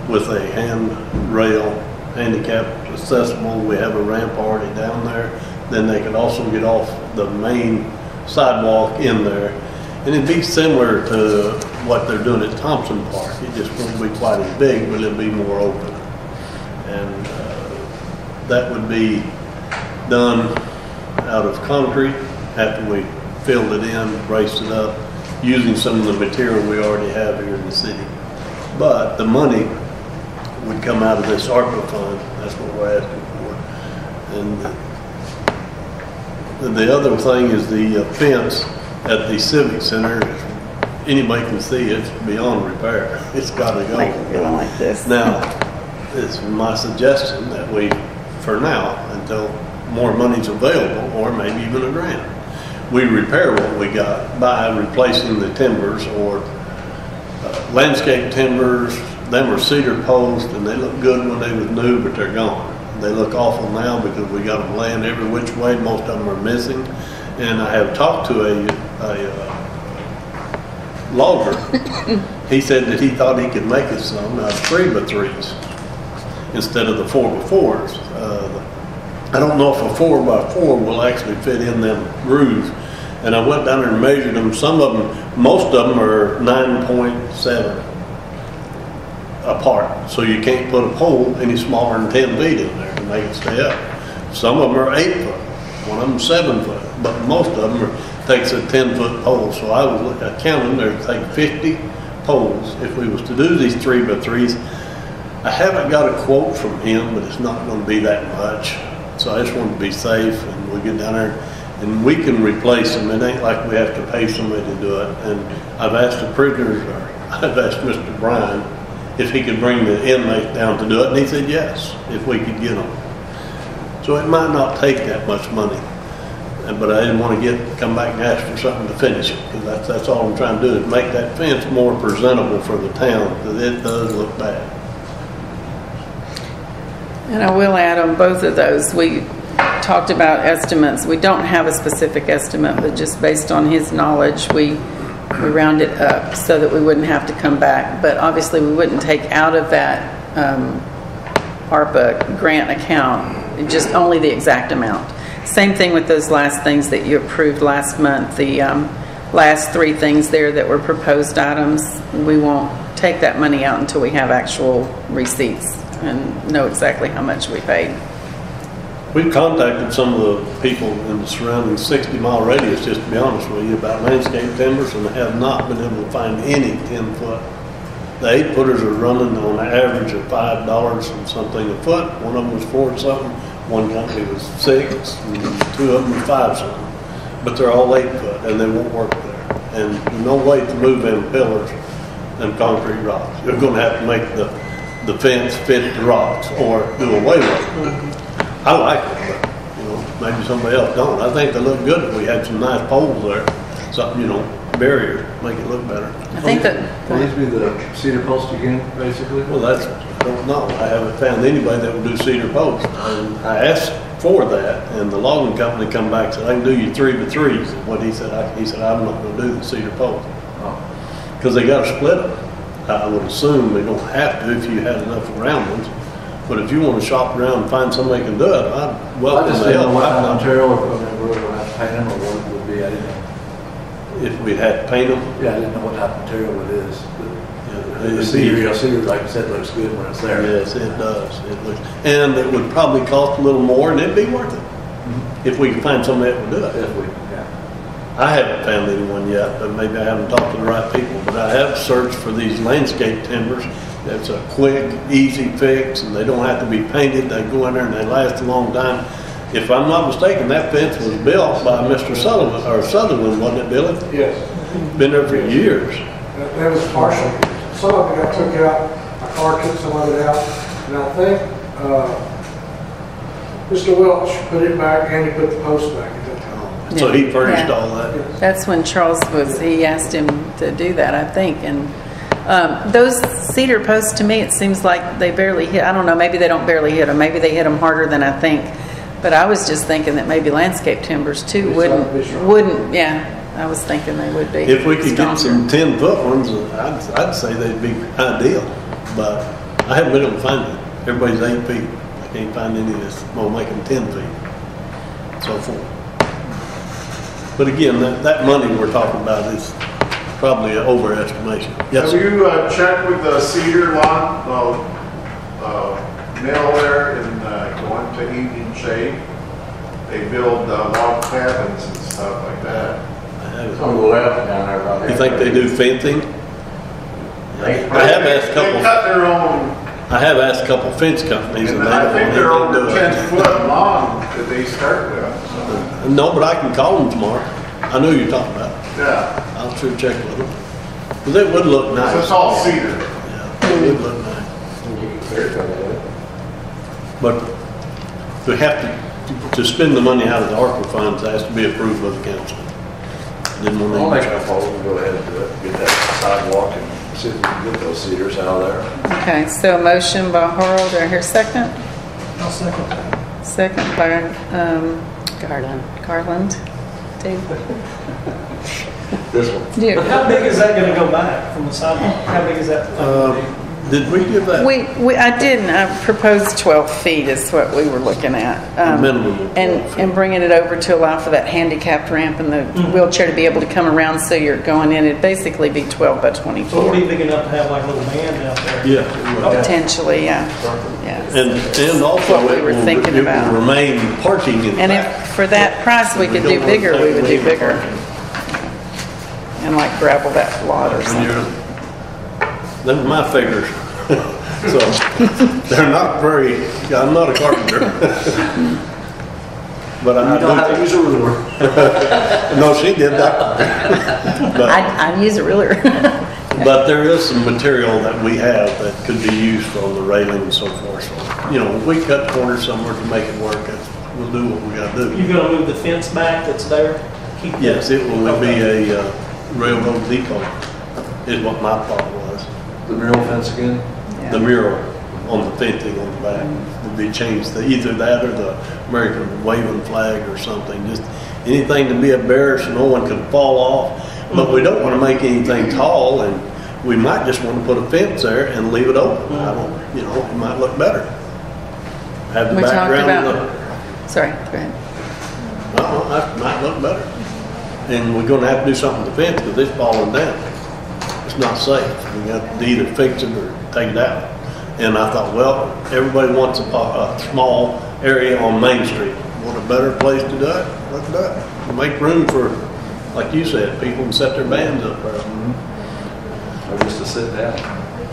with a handrail, handicap accessible. We have a ramp already down there. Then they could also get off the main sidewalk in there. And it'd be similar to what they're doing at Thompson Park. It just won't be quite as big, but it'll be more open. And that would be done out of concrete after we filled it in, braced it up, using some of the material we already have here in the city. But the money would come out of this ARPA fund. That's what we're asking for. And the other thing is the fence at the Civic Center. Anybody can see it's beyond repair. It's got to go. Like this. Now, it's my suggestion that we, for now, until more money's available, or maybe even a grant, we repair what we got by replacing the timbers or landscape timbers. Them are cedar posts, and they look good when they was new, but they're gone. They look awful now because we got them laying every which way. Most of them are missing. And I have talked to a logger. He said that he thought he could make us some out of 3x3s instead of the 4x4s. I don't know if a 4x4 will actually fit in them grooves. And I went down there and measured them. Some of them, most of them are 9.7 apart. So you can't put a pole any smaller than 10 feet in there to make it stay up. Some of them are 8 foot. One of them 7 foot. But most of them takes a 10-foot pole. So I counted there to take 50 poles if we was to do these 3x3s. I haven't got a quote from him, but it's not going to be that much. So I just want to be safe, and we get down there and we can replace them. It ain't like we have to pay somebody to do it. And I've asked the prisoners, or I've asked Mr. Bryan if he could bring the inmates down to do it, and he said yes, if we could get them. So it might not take that much money, but I didn't want to come back and ask for something to finish it, because that's all I'm trying to do, is make that fence more presentable for the town, because it does look bad. And I will add on both of those, we talked about estimates. We don't have a specific estimate, but just based on his knowledge, we round it up so that we wouldn't have to come back. But obviously we wouldn't take out of that ARPA grant account just only the exact amount. Same thing with those last things that you approved last month, the last 3 things there that were proposed items. We won't take that money out until we have actual receipts and know exactly how much we paid. We've contacted some of the people in the surrounding 60-mile radius, just to be honest with you, about landscape timbers, and have not been able to find any 10-foot. The 8-footers are running on an average of $5 and something a foot. One of them was 4 something. One company was 6, and 2 of them were 5 something. But they're all 8 foot, and they won't work there. And there's no way to move them pillars and concrete rocks. You're going to have to make the fence fit the rocks or do away with it. I like it, but maybe somebody else don't. I think they look good if we had some nice poles there, something, barrier, make it look better. I think that Will these be the cedar post again, basically? Well, I don't know. I haven't found anybody that would do cedar posts. And I asked for that, and the logging company come back and said, I can do you 3x3s. And what he said, I'm not going to do the cedar post. Because they got to split them. I would assume they don't have to if you had enough round ones. But if you want to shop around and find somebody who can do it, I'd welcome I just the didn't know help. what kind of material, or whether we were going to have to paint them, or what it would be. I didn't know. If we had to paint them. Yeah, I didn't know what type of material it is. The cedar, like you said, looks good when it's there. Yes, it does. It looks, and it would probably cost a little more, and it'd be worth it if we could find somebody that would do it. I haven't found anyone yet, but maybe I haven't talked to the right people. But I have searched for these landscape timbers. That's a quick, easy fix, and they don't have to be painted. They go in there and they last a long time. if I'm not mistaken, that fence was built by Mr. Sullivan, or Sutherland, wasn't it, Billy? Yes. Been there for years. That was partial. Some of it got took out, my car took some of it out, and I think, Mr. Welch put it back and he put the post back at that time. So he furnished Yeah. all that. That's when Charles he asked him to do that, I think. And those cedar posts, to me, it seems like they barely hit. I don't know, maybe they don't barely hit them. Maybe they hit them harder than I think. But I was just thinking that maybe landscape timbers too wouldn't, yeah. I was thinking they would be. If we could get stronger. some 10-foot ones, I'd say they'd be ideal. But I haven't been able to find it. Everybody's 8 feet. I can't find any that's gonna make them 10 feet. So forth. But again, that money we're talking about is probably an overestimation. Yes, Have sir. you checked with the Cedar Lawn mill there in going to Evening Shade? They build log cabins and stuff like that. On the left down there about there. You think they do fencing? I have asked a They couple. cut their own, I have asked a couple fence companies, and and they I don't think want they're anything to over do 10 it. foot long that they start with. So, No, but I can call them tomorrow. I know you're talking about. yeah, I'll sure check with them. But it would look nice. so it's all cedar. Yeah, it would look nice. But we have to spend the money out of the ARPA funds, it has to be approved by the council. Didn't want to. I'll make a proposal, go ahead and do it, get that sidewalk and see if we can get those cedars out of there. Okay, so a motion by Harold, do I hear second? I'll second that. Second by Garland. Garland. Dave? This one. Yeah. How big is that gonna go back from the sidewalk? How big is that? Did we give that? I didn't. I proposed 12 feet is what we were looking at. A minimum of 12 feet. And bringing it over to allow for that handicapped ramp and the wheelchair to be able to come around so you're going in. It'd basically be 12 by So it'll 24. be big enough to have like a little band out there. Yeah. it would. Potentially, yeah. Yeah. And also What we were thinking it about. will remain parking in the And back. if for that price we could do don't bigger, want we would do to take away bigger. And like gravel that lot or And something. Them are my figures. So, they're not very, I'm not a carpenter. But I You know how to do. use a ruler. No, she did that. But, I'd use a ruler. but there is some material that we have that could be used on the railing and so forth. So, if we cut corners somewhere to make it work, we'll do what we gotta do. You're gonna move the fence back that's there? Keep that- Yes, it will be a railroad depot, is what my thought was. The mural fence again? The mural on the fencing on the back would be changed to either that or the American waving flag or something. Just anything to be a barrier so no one can fall off. But we don't want to make anything tall, and we might just want to put a fence there and leave it open. I don't, it might look better. Have the We talked background. about, sorry, go ahead. That might look better. And we're going to have to do something to the fence because it's falling down. It's not safe. We got to either fix it or take it out. And I thought, well, everybody wants a small area on Main Street. What a better place to do it? Let's do it. Make room for, like you said, people can set their bands up there. Or just to sit down.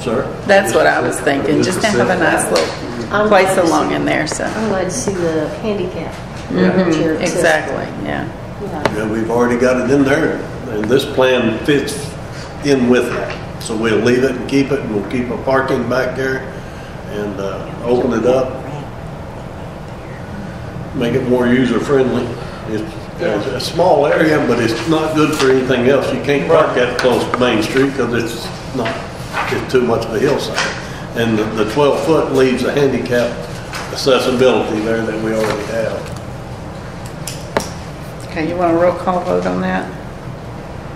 Sir? That's what I was thinking, just to have a nice little place along in there, so. I'm glad to see the handicap wheelchair accessible. Exactly, yeah. Yeah, we've already got it in there, and this plan fits in with that. So we'll leave it and keep it, and we'll keep a parking back there and open it up. Make it more user-friendly. It's a small area, but it's not good for anything else. You can't park that close to Main Street because it's too much of a hillside. And the 12-foot leaves a handicap accessibility there that we already have. Okay, you want a roll call vote on that?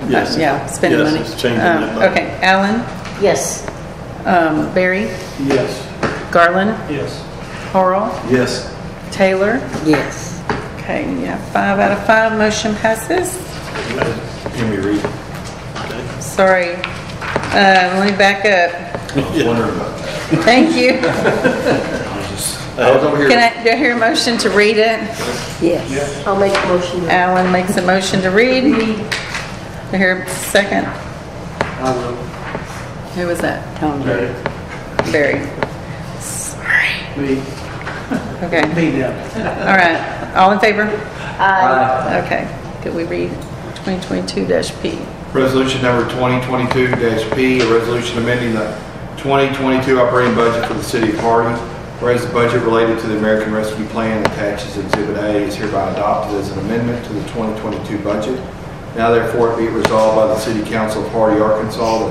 Yes. Yeah, spending money. Yes, it's changing that money. Okay, Alan, Yes. Barry, Yes. Garland, Yes. Horrell, Yes. Taylor. Yes. Okay, yeah, 5 out of 5, motion passes. Can we read? Sorry, let me back up. I was wondering about that. Thank you. I was over here. Do I hear a motion to read it? Yes. I'll make a motion. Alan makes a motion to read. Do I hear a second? I will. Who was that? Tony. Barry. Sorry. Me. Okay. Me now. All right. All in favor? Aye. Okay. Could we read 2022-P? Resolution number 2022-P, a resolution amending the 2022 operating budget for the city of Hardy. Whereas the budget related to the American Rescue Plan attached as Exhibit A is hereby adopted as an amendment to the 2022 budget. Now therefore it be resolved by the City Council of Hardy, Arkansas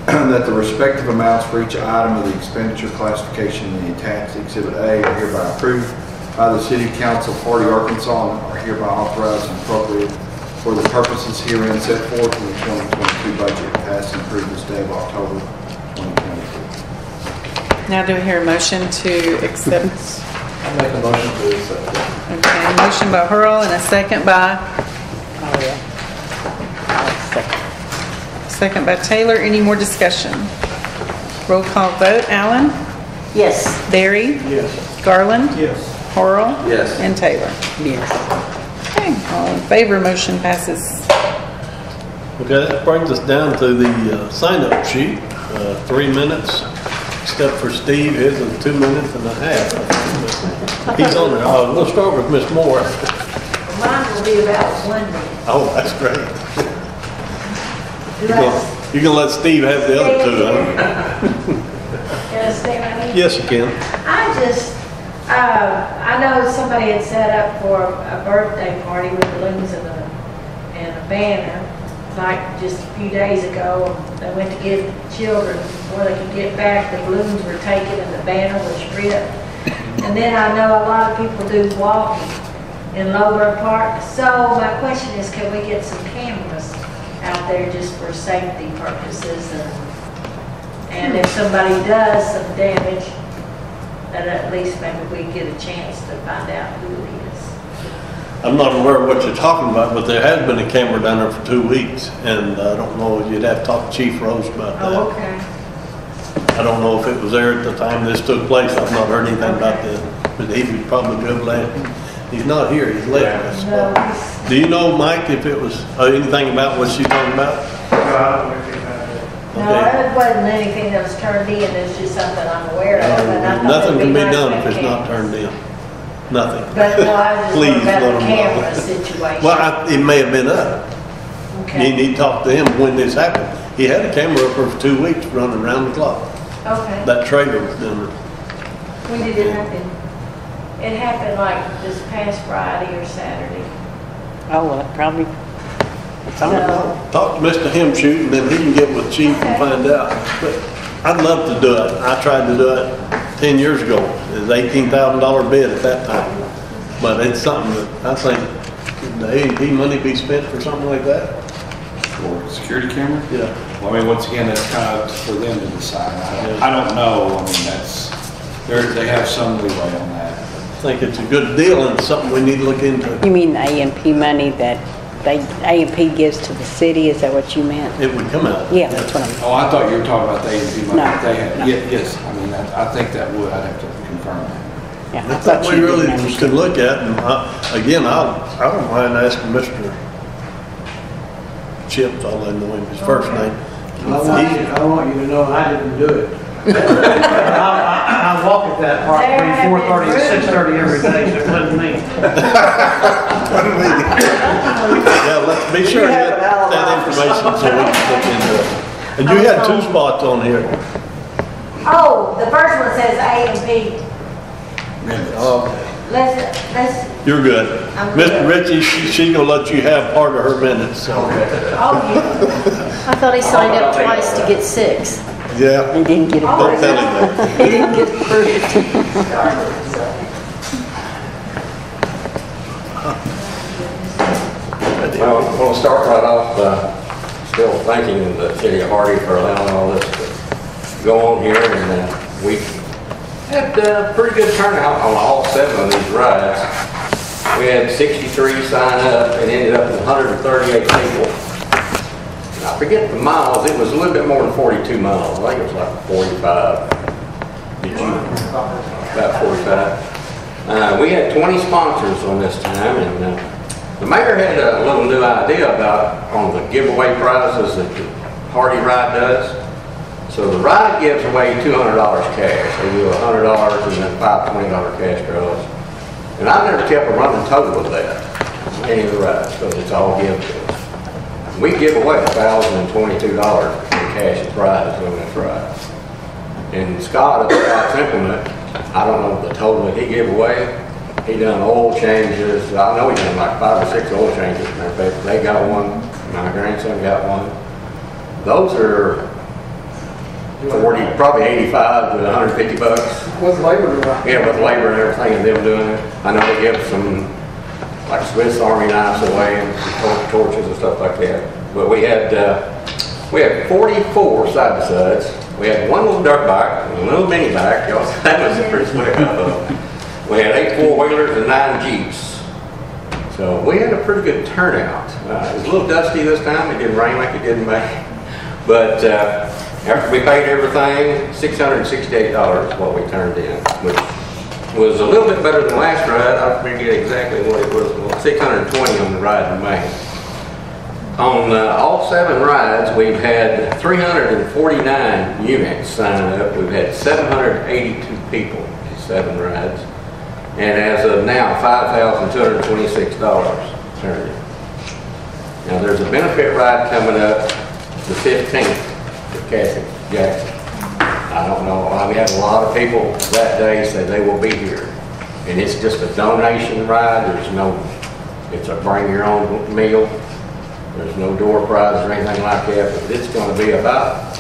that the respective amounts for each item of the expenditure classification in the attached Exhibit A are hereby approved by the City Council of Hardy, Arkansas and are hereby authorized and appropriated for the purposes herein set forth in the 2022 budget passed and approved this day of October 2022. Now do we hear a motion to accept? I'll make a motion to accept it. Okay, motion by Hurl and a second by? Oh, yeah. Second by Taylor. Any more discussion? Roll call vote. Allen? Yes. Berry? Yes. Garland? Yes. Hurl? Yes. And Taylor? Yes. Okay, all in favor, motion passes. Okay, that brings us down to the sign-up sheet. 3 minutes, except for Steve, his is 2 minutes and a half. He's on there. We'll start with Miss Moore. Mine will be about 1 minute. Oh, that's great. You can let Steve have the other 2, huh? Can I stay right here? Yes, you can. I know somebody had set up for a birthday party with balloons and a banner, like just a few days ago. They went to give children before they could get back. The balloons were taken and the banner was ripped. And then I know a lot of people do walking in Lowbrook Park. So my question is, can we get some cameras out there just for safety purposes? And if somebody does some damage, that at least maybe we get a chance to find out who it is. I'm not aware of what you're talking about, but there has been a camera down there for 2 weeks, and I don't know, you'd have to talk to Chief Rose about that. Oh, okay. I don't know if it was there at the time this took place. I've not heard anything about that, but he would probably be able to. He's not here, he's left us. No, Do you know, Mike, if it was anything about what she's talking about? no, it wasn't anything that was turned in. It's just something I'm aware of. And I thought Nothing it'd can be nice done to if have it's not cameras. turned in. Nothing. But no, I was just Please wondering about let the them camera know. situation. Well, it may have been up. You Okay. need to talk to him when this happened. He had a camera up there for 2 weeks running around the clock. Okay. That trailer was down there. When did it happen? It happened like this past Friday or Saturday. Oh, well, probably. It's on the So, Talk to Mr. Hemshoot and then he can get with Chief and find out. But I'd love to do it. I tried to do it 10 years ago. It was $18,000 bid at that time. But it's something that I think the AEP money be spent for something like that. For security camera? Yeah. Well, I mean, once again, that's kind of for them to decide. I don't know. I mean, they have some leeway on that. I think it's a good deal and something we need to look into. You mean the A&P money that A&P gives to the city? Is that what you meant? It would come out. Yeah, that's what I'm. Oh, I thought you were talking about the A&P money No, that they had. no. Yes, I mean, I think that would. I'd have to confirm that. Yeah, I That's thought what you we really didn't understand. could look at, and again, I don't mind asking Mr. Chips, I'll let him know his first name. I want you to know I didn't do it. I walk at that park between 4:30 and 6:30 every day, so it wasn't me. Yeah, let's be sure to get that information so we can look into it. And you had 2 spots on here. oh, the first one says A and P. Oh, Let's, you're good. I'm Mr. good. Richie, she's gonna let you have part of her minutes, so. oh, yeah. I thought he signed up twice to get 6. Yeah, He didn't get it. don't tell him that. He didn't get approved. Well, I'm going to start right off by still thanking the city of Hardy for allowing all this to go on here. And we had a pretty good turnout on all 7 of these rides. We had 63 sign up and ended up with 138 people. And I forget the miles, it was a little bit more than 42 miles. I think it was like 45. Did you? About 45. We had 20 sponsors on this time, and the mayor had a little new idea about on the giveaway prizes that the Hardy Ride does. So the ride gives away $200 cash. They do $100 and then 5 $20 cash draws. And I never kept a running total of that, any of the rides, because it's all given to us. We give away $1,022 in cash and prizes on this ride. And Scott at Scott's Implement, I don't know the total that he gave away. He done oil changes. I know he done like 5 or 6 oil changes. Matter of fact, they got one. My grandson got one. Those are 40, probably 85 to 150 bucks. With labor, right? Yeah, with labor and everything, and them doing it. I know they give some like Swiss Army knives away and torches and stuff like that. But we had 44 side by sides. We had one little dirt bike, and a little mini bike. Y'all, that was pretty slick. We had 8 4-wheelers and 9 Jeeps. So we had a pretty good turnout. It was a little dusty this time. It didn't rain like it did in May. But after we paid everything, $668 is what we turned in, which was a little bit better than last ride. I forget exactly what it was. Well, $620 on the ride in May. On all 7 rides, we've had 349 units signed up. We've had 782 people, 7 rides. And as of now, $5,226 turned in. Now there's a benefit ride coming up the 15th with Kathy Jackson. I don't know, we have a lot of people that day say they will be here. And it's just a donation ride. There's no, it's a bring your own meal. There's no door prizes or anything like that, but it's going to be about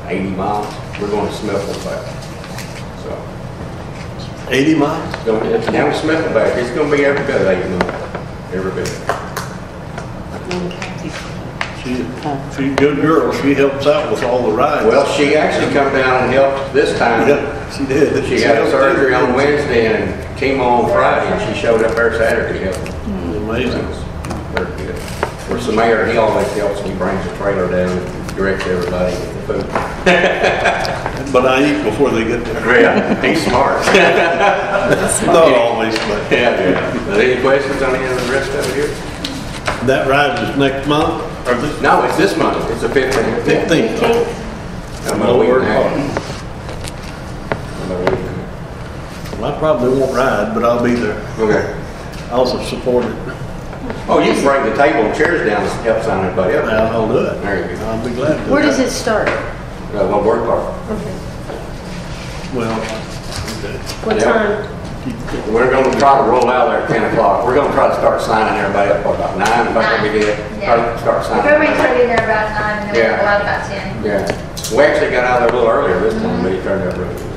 80 miles. We're going to Smithville. So 80 miles? It's down to Smithville back. It's going to be every bit of 80 miles. Every bit. She's a good girl. She helps out with all the rides. Well, she actually come down and helped this time. Yeah, she did. She had surgery on Wednesday and chemo on Friday, and she showed up there Saturday helping. Amazing. Very good. Of course, the mayor, he always helps. He brings the trailer down and directs everybody to the food. But I eat before they get there. Yeah, he's smart. Not always, but. Yeah. Are there any questions on any of the rest of it here? That ride is next month? Or this? No, it's this month. It's the 15th. 15th. No work hard. Well, I probably won't ride, but I'll be there. Okay. I also support it. Oh, you can bring the table and chairs down and help sign everybody up. I'll do it. There you go. I'll be glad to. Where does it start? One work park. Well, okay. What time? We're going to try to roll out there at 10 o'clock. We're going to try to start signing everybody up about 9, if I can get it. Start signing. Everybody turned in there about 9, and then Yeah. we'll go out about 10. Yeah. We actually got out there a little earlier this time, but it turned out really good.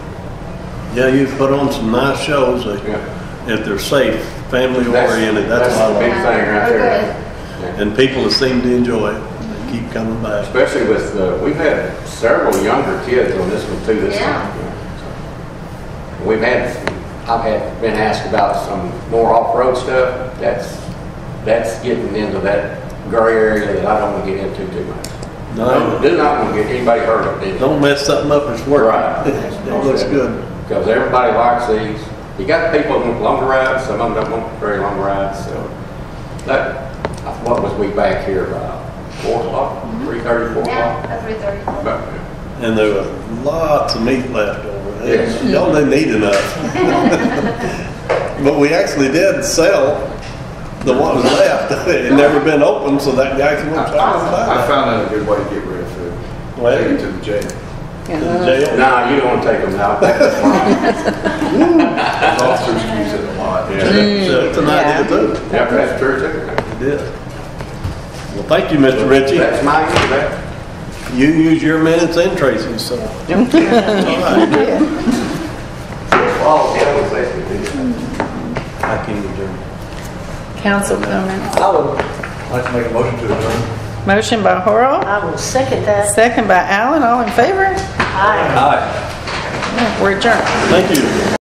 Yeah, you put on some nice shows. If they're safe, family oriented, that's the big thing right there. And people seem to enjoy it. They keep coming back. Especially with, we've had several younger kids on this one too this time. We've had, I've been asked about some more off-road stuff. That's getting into that gray area that I don't want to get into too much. No. Do not want to get anybody hurt up there. Don't mess something up that's working. Right. It looks good. Because everybody likes these. You got people who want longer rides, some of them don't want very long rides, so. That, what was we back here about 4 o'clock, 3:30, 4 Yeah, o'clock? at 3:30. And there was lots of meat left over. Yes. Y'all didn't eat enough. But we actually did sell the one left. It had never been opened, so that guy can try to buy I it. found out a good way to get rid of food. Well, Take it to the jail. to the jail. Nah, you don't want to take them out. Those officers use it a lot. So it's an idea too. Yeah, that's true too. It did. Well, thank you, Mr. Ritchie. That's my, that. You use your minutes and Tracy's, so. All right. All the others, they do. I can't adjourn. Council comments. I would like to make a motion to adjourn. Motion by Horrell, I will second that. second by Allen. All in favor? Aye. Aye. We're adjourned. Thank you.